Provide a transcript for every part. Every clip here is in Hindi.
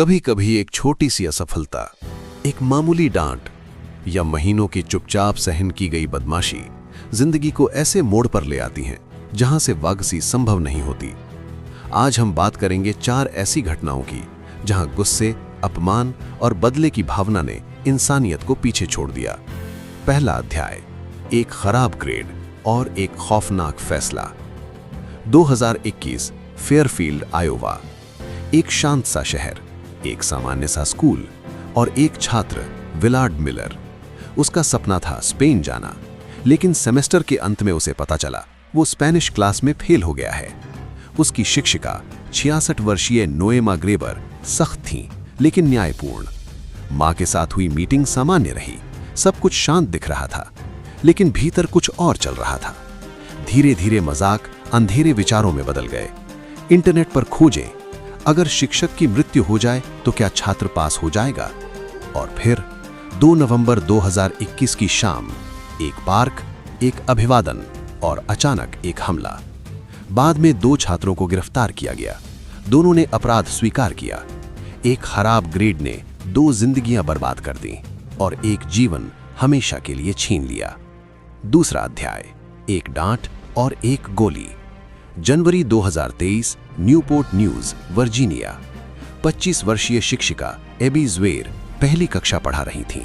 कभी कभी एक छोटी सी असफलता, एक मामूली डांट या महीनों की चुपचाप सहन की गई बदमाशी जिंदगी को ऐसे मोड़ पर ले आती हैं जहां से वापसी संभव नहीं होती। आज हम बात करेंगे 4 ऐसी घटनाओं की जहां गुस्से, अपमान और बदले की भावना ने इंसानियत को पीछे छोड़ दिया। पहला अध्याय, एक खराब ग्रेड और एक खौफनाक फैसला। 2021 फेयरफील्ड, आयोवा। एक शांत सा शहर, एक सामान्य सा स्कूल और एक छात्र विलार्ड मिलर। उसका सपना था स्पेन जाना, लेकिन सेमेस्टर के अंत में उसे पता चला वो स्पेनिश क्लास में फेल हो गया है। उसकी शिक्षिका 66 वर्षीय नोएमा ग्रेबर सख्त थीं, लेकिन न्यायपूर्ण। मां के साथ हुई मीटिंग सामान्य रही, सब कुछ शांत दिख रहा था, लेकिन भीतर कुछ और चल रहा था। धीरे धीरे मजाक अंधेरे विचारों में बदल गए। इंटरनेट पर खोजें, अगर शिक्षक की मृत्यु हो जाए तो क्या छात्र पास हो जाएगा? और फिर 2 नवंबर 2021 की शाम, एक पार्क, एक अभिवादन और अचानक एक हमला। बाद में 2 छात्रों को गिरफ्तार किया गया। दोनों ने अपराध स्वीकार किया। एक खराब ग्रेड ने 2 जिंदगियां बर्बाद कर दी और एक जीवन हमेशा के लिए छीन लिया। दूसरा अध्याय, एक डांट और एक गोली। जनवरी 2023, न्यूपोर्ट न्यूज, वर्जीनिया। 25 वर्षीय शिक्षिका एबी ज़्वेर पहली कक्षा पढ़ा रही थीं।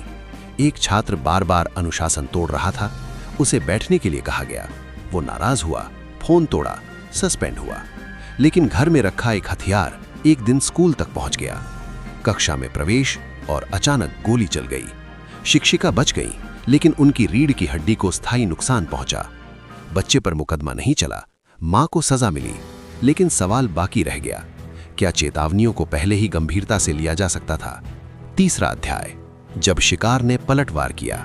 एक छात्र बार बार अनुशासन तोड़ रहा था। उसे बैठने के लिए कहा गया। वो नाराज हुआ, फोन तोड़ा, सस्पेंड हुआ। लेकिन घर में रखा एक हथियार एक दिन स्कूल तक पहुंच गया। कक्षा में प्रवेश और अचानक गोली चल गई। शिक्षिका बच गई, लेकिन उनकी रीढ़ की हड्डी को स्थायी नुकसान पहुंचा। बच्चे पर मुकदमा नहीं चला, मां को सजा मिली, लेकिन सवाल बाकी रह गया, क्या चेतावनियों को पहले ही गंभीरता से लिया जा सकता था? तीसरा अध्याय, जब शिकार ने पलटवार किया।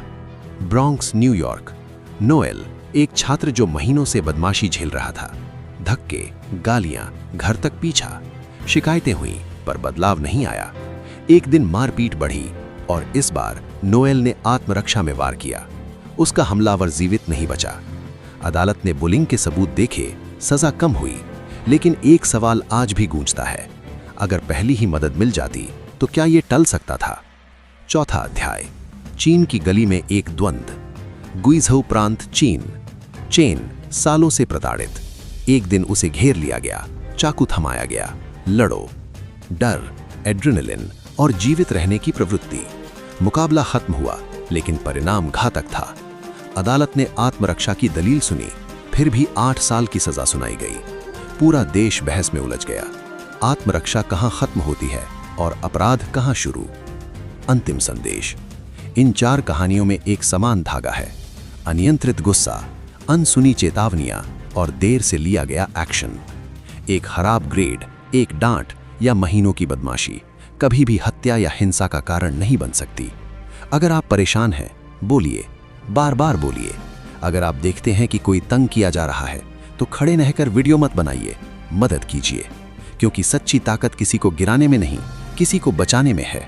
Bronx, New York. नोएल, एक छात्र जो महीनों से बदमाशी झेल रहा था। धक्के, गालियां, घर तक पीछा। शिकायतें हुई पर बदलाव नहीं आया। एक दिन मारपीट बढ़ी और इस बार नोएल ने आत्मरक्षा में वार किया। उसका हमलावर जीवित नहीं बचा। अदालत ने बुलिंग के सबूत देखे, सजा कम हुई, लेकिन एक सवाल आज भी गूंजता है, अगर पहली ही मदद मिल जाती तो क्या ये टल सकता था? चौथा अध्याय, चीन की गली में एक द्वंद्व। गुइझौ प्रांत, चीन। चेन, सालों से प्रताड़ित। एक दिन उसे घेर लिया गया, चाकू थमाया गया। लड़ो। डर, एड्रेनलिन और जीवित रहने की प्रवृत्ति। मुकाबला खत्म हुआ, लेकिन परिणाम घातक था। अदालत ने आत्मरक्षा की दलील सुनी, फिर भी 8 साल की सजा सुनाई गई। पूरा देश बहस में उलझ गया। आत्मरक्षा कहां खत्म होती है और अपराध कहां शुरू? अंतिम संदेश, इन 4 कहानियों में एक समान धागा है। अनियंत्रित गुस्सा, अनसुनी चेतावनियां और देर से लिया गया एक्शन। एक खराब ग्रेड, एक डांट या महीनों की बदमाशी कभी भी हत्या या हिंसा का कारण नहीं बन सकती। अगर आप परेशान हैं, बोलिए, बार बार बोलिए। अगर आप देखते हैं कि कोई तंग किया जा रहा है तो खड़े रहकर वीडियो मत बनाइए, मदद कीजिए, क्योंकि सच्ची ताकत किसी को गिराने में नहीं, किसी को बचाने में है।